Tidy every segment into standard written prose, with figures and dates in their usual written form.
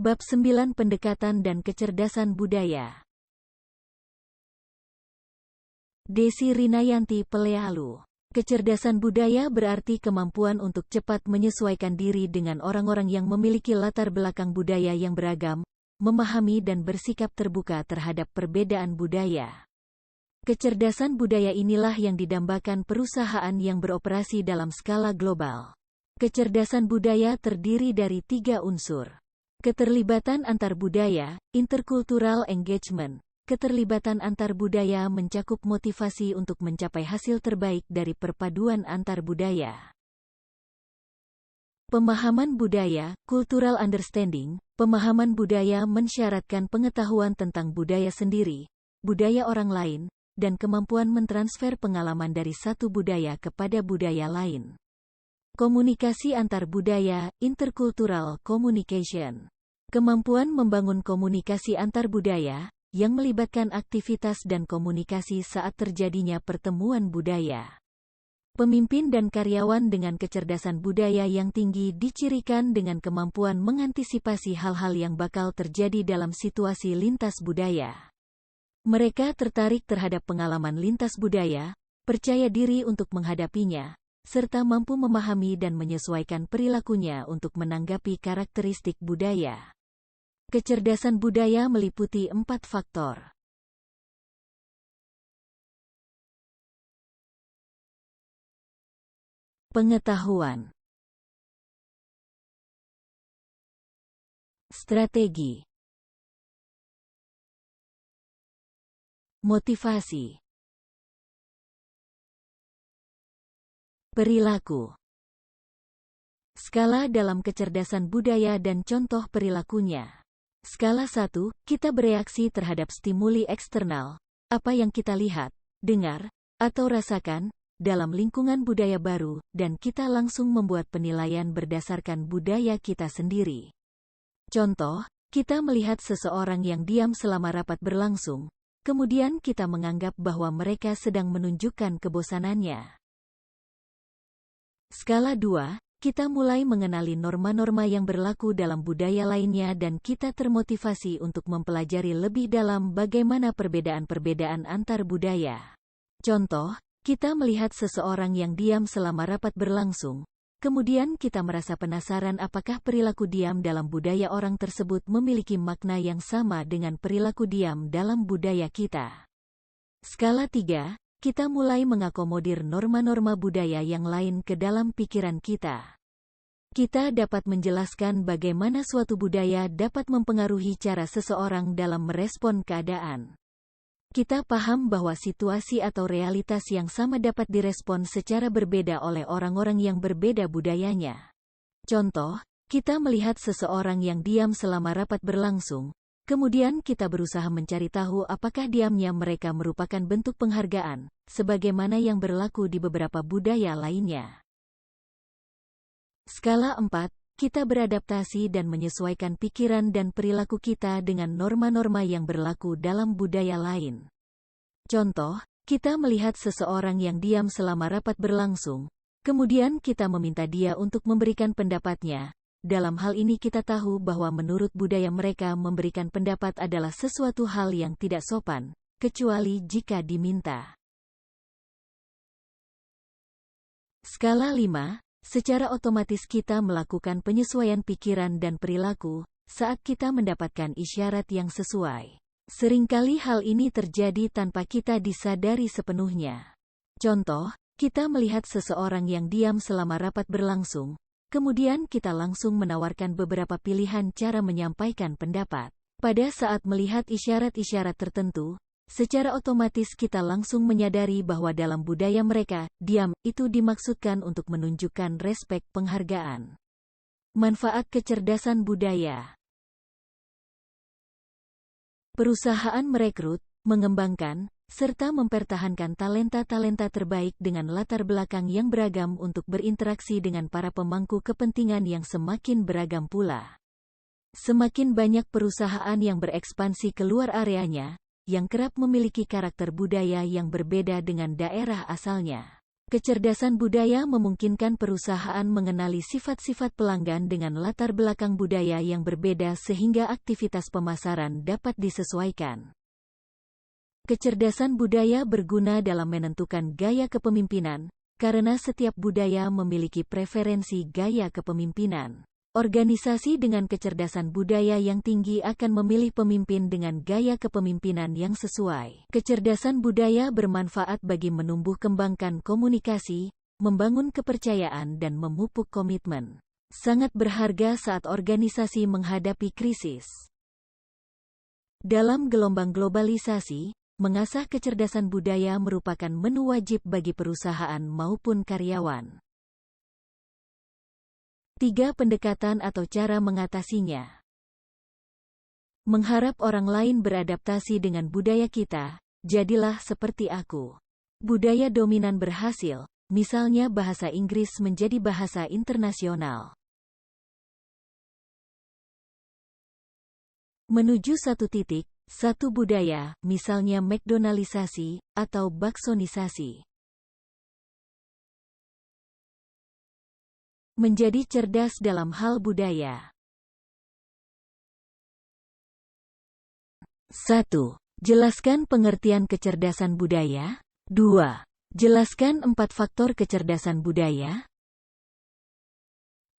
Bab 9 Pendekatan dan Kecerdasan Budaya. Desi Rinayanti Pelealu. Kecerdasan budaya berarti kemampuan untuk cepat menyesuaikan diri dengan orang-orang yang memiliki latar belakang budaya yang beragam, memahami dan bersikap terbuka terhadap perbedaan budaya. Kecerdasan budaya inilah yang didambakan perusahaan yang beroperasi dalam skala global. Kecerdasan budaya terdiri dari 3 unsur. Keterlibatan antar budaya, intercultural engagement. Keterlibatan antar budaya mencakup motivasi untuk mencapai hasil terbaik dari perpaduan antar budaya. Pemahaman budaya, cultural understanding. Pemahaman budaya mensyaratkan pengetahuan tentang budaya sendiri, budaya orang lain, dan kemampuan mentransfer pengalaman dari satu budaya kepada budaya lain. Komunikasi antar budaya, intercultural communication. Kemampuan membangun komunikasi antar budaya, yang melibatkan aktivitas dan komunikasi saat terjadinya pertemuan budaya. Pemimpin dan karyawan dengan kecerdasan budaya yang tinggi dicirikan dengan kemampuan mengantisipasi hal-hal yang bakal terjadi dalam situasi lintas budaya. Mereka tertarik terhadap pengalaman lintas budaya, percaya diri untuk menghadapinya, serta mampu memahami dan menyesuaikan perilakunya untuk menanggapi karakteristik budaya. Kecerdasan budaya meliputi 4 faktor. Pengetahuan, strategi, motivasi, perilaku. Skala dalam kecerdasan budaya dan contoh perilakunya. Skala 1, kita bereaksi terhadap stimuli eksternal, apa yang kita lihat, dengar, atau rasakan, dalam lingkungan budaya baru, dan kita langsung membuat penilaian berdasarkan budaya kita sendiri. Contoh, kita melihat seseorang yang diam selama rapat berlangsung, kemudian kita menganggap bahwa mereka sedang menunjukkan kebosanannya. Skala 2, kita mulai mengenali norma-norma yang berlaku dalam budaya lainnya dan kita termotivasi untuk mempelajari lebih dalam bagaimana perbedaan-perbedaan antar budaya. Contoh, kita melihat seseorang yang diam selama rapat berlangsung, kemudian kita merasa penasaran apakah perilaku diam dalam budaya orang tersebut memiliki makna yang sama dengan perilaku diam dalam budaya kita. Skala 3, kita mulai mengakomodir norma-norma budaya yang lain ke dalam pikiran kita. Kita dapat menjelaskan bagaimana suatu budaya dapat mempengaruhi cara seseorang dalam merespon keadaan. Kita paham bahwa situasi atau realitas yang sama dapat direspon secara berbeda oleh orang-orang yang berbeda budayanya. Contoh, kita melihat seseorang yang diam selama rapat berlangsung, kemudian kita berusaha mencari tahu apakah diamnya mereka merupakan bentuk penghargaan, sebagaimana yang berlaku di beberapa budaya lainnya. Skala 4, kita beradaptasi dan menyesuaikan pikiran dan perilaku kita dengan norma-norma yang berlaku dalam budaya lain. Contoh, kita melihat seseorang yang diam selama rapat berlangsung, kemudian kita meminta dia untuk memberikan pendapatnya. Dalam hal ini kita tahu bahwa menurut budaya mereka memberikan pendapat adalah sesuatu hal yang tidak sopan, kecuali jika diminta. Skala 5, secara otomatis kita melakukan penyesuaian pikiran dan perilaku saat kita mendapatkan isyarat yang sesuai. Seringkali hal ini terjadi tanpa kita disadari sepenuhnya. Contoh, kita melihat seseorang yang diam selama rapat berlangsung, kemudian kita langsung menawarkan beberapa pilihan cara menyampaikan pendapat. Pada saat melihat isyarat-isyarat tertentu, secara otomatis kita langsung menyadari bahwa dalam budaya mereka, diam itu dimaksudkan untuk menunjukkan respek penghargaan. Manfaat kecerdasan budaya. Perusahaan merekrut, mengembangkan, serta mempertahankan talenta-talenta terbaik dengan latar belakang yang beragam untuk berinteraksi dengan para pemangku kepentingan yang semakin beragam pula. Semakin banyak perusahaan yang berekspansi keluar areanya, yang kerap memiliki karakter budaya yang berbeda dengan daerah asalnya. Kecerdasan budaya memungkinkan perusahaan mengenali sifat-sifat pelanggan dengan latar belakang budaya yang berbeda sehingga aktivitas pemasaran dapat disesuaikan. Kecerdasan budaya berguna dalam menentukan gaya kepemimpinan, karena setiap budaya memiliki preferensi gaya kepemimpinan. Organisasi dengan kecerdasan budaya yang tinggi akan memilih pemimpin dengan gaya kepemimpinan yang sesuai. Kecerdasan budaya bermanfaat bagi menumbuh kembangkan komunikasi, membangun kepercayaan dan memupuk komitmen. Sangat berharga saat organisasi menghadapi krisis. Dalam gelombang globalisasi, mengasah kecerdasan budaya merupakan menu wajib bagi perusahaan maupun karyawan. 3 pendekatan atau cara mengatasinya. Mengharap orang lain beradaptasi dengan budaya kita, jadilah seperti aku. Budaya dominan berhasil, misalnya bahasa Inggris menjadi bahasa internasional. Menuju satu titik, satu budaya, misalnya McDonaldisasi atau baksonisasi. Menjadi cerdas dalam hal budaya. 1. Jelaskan pengertian kecerdasan budaya. 2. Jelaskan 4 faktor kecerdasan budaya.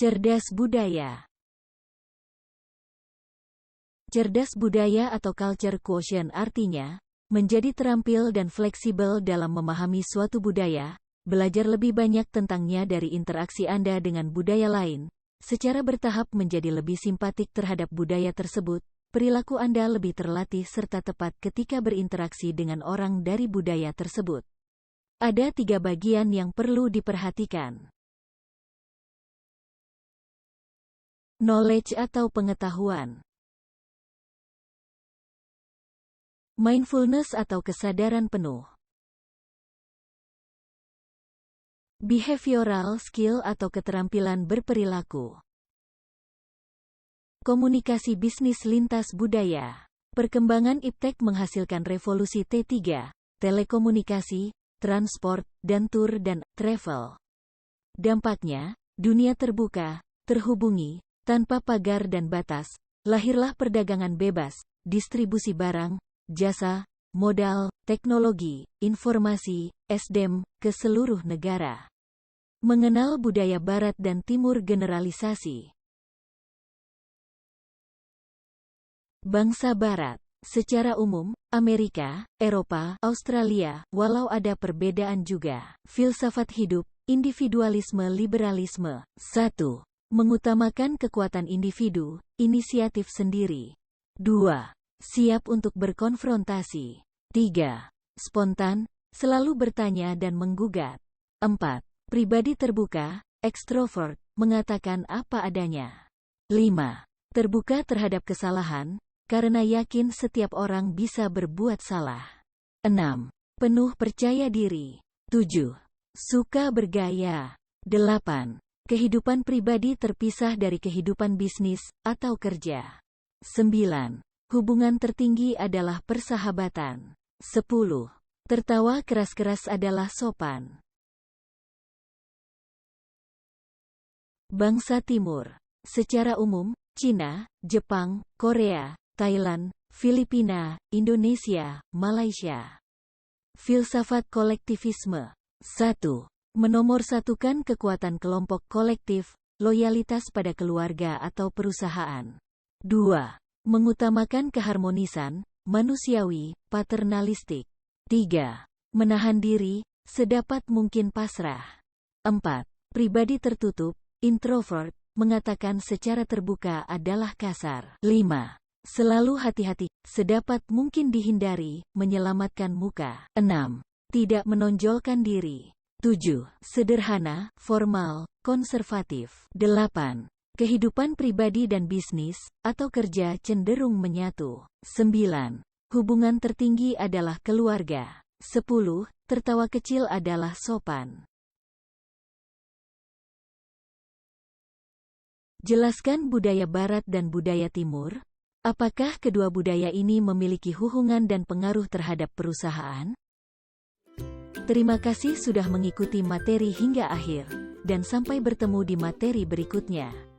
Cerdas budaya. Cerdas budaya atau culture quotient artinya, menjadi terampil dan fleksibel dalam memahami suatu budaya, belajar lebih banyak tentangnya dari interaksi Anda dengan budaya lain, secara bertahap menjadi lebih simpatik terhadap budaya tersebut, perilaku Anda lebih terlatih serta tepat ketika berinteraksi dengan orang dari budaya tersebut. Ada 3 bagian yang perlu diperhatikan. Knowledge atau pengetahuan. Mindfulness atau kesadaran penuh. Behavioral skill atau keterampilan berperilaku. Komunikasi bisnis lintas budaya. Perkembangan iptek menghasilkan revolusi T3, telekomunikasi, transport, dan tour dan travel. Dampaknya, dunia terbuka, terhubungi, tanpa pagar dan batas, lahirlah perdagangan bebas, distribusi barang, jasa, modal, teknologi, informasi, SDM, ke seluruh negara. Mengenal budaya Barat dan Timur generalisasi. Bangsa Barat. Secara umum, Amerika, Eropa, Australia, walau ada perbedaan juga. Filsafat hidup, individualisme liberalisme. 1. Mengutamakan kekuatan individu, inisiatif sendiri. 2. Siap untuk berkonfrontasi. 3. Spontan, selalu bertanya dan menggugat. 4. Pribadi terbuka, ekstrovert, mengatakan apa adanya. 5. Terbuka terhadap kesalahan, karena yakin setiap orang bisa berbuat salah. 6. Penuh percaya diri. 7. Suka bergaya. 8. Kehidupan pribadi terpisah dari kehidupan bisnis atau kerja. 9. Hubungan tertinggi adalah persahabatan. 10. Tertawa keras-keras adalah sopan. Bangsa Timur. Secara umum, Cina, Jepang, Korea, Thailand, Filipina, Indonesia, Malaysia. Filsafat kolektivisme. 1. Menomorsatukan kekuatan kelompok kolektif, loyalitas pada keluarga atau perusahaan. 2. Mengutamakan keharmonisan, manusiawi, paternalistik. 3. Menahan diri, sedapat mungkin pasrah. 4. Pribadi tertutup, introvert, mengatakan secara terbuka adalah kasar. 5. Selalu hati-hati, sedapat mungkin dihindari, menyelamatkan muka. 6. Tidak menonjolkan diri. 7. Sederhana, formal, konservatif. 8. Kehidupan pribadi dan bisnis, atau kerja cenderung menyatu. 9. Hubungan tertinggi adalah keluarga. 10. Tertawa kecil adalah sopan. Jelaskan budaya Barat dan budaya Timur. Apakah kedua budaya ini memiliki hubungan dan pengaruh terhadap perusahaan? Terima kasih sudah mengikuti materi hingga akhir, dan sampai bertemu di materi berikutnya.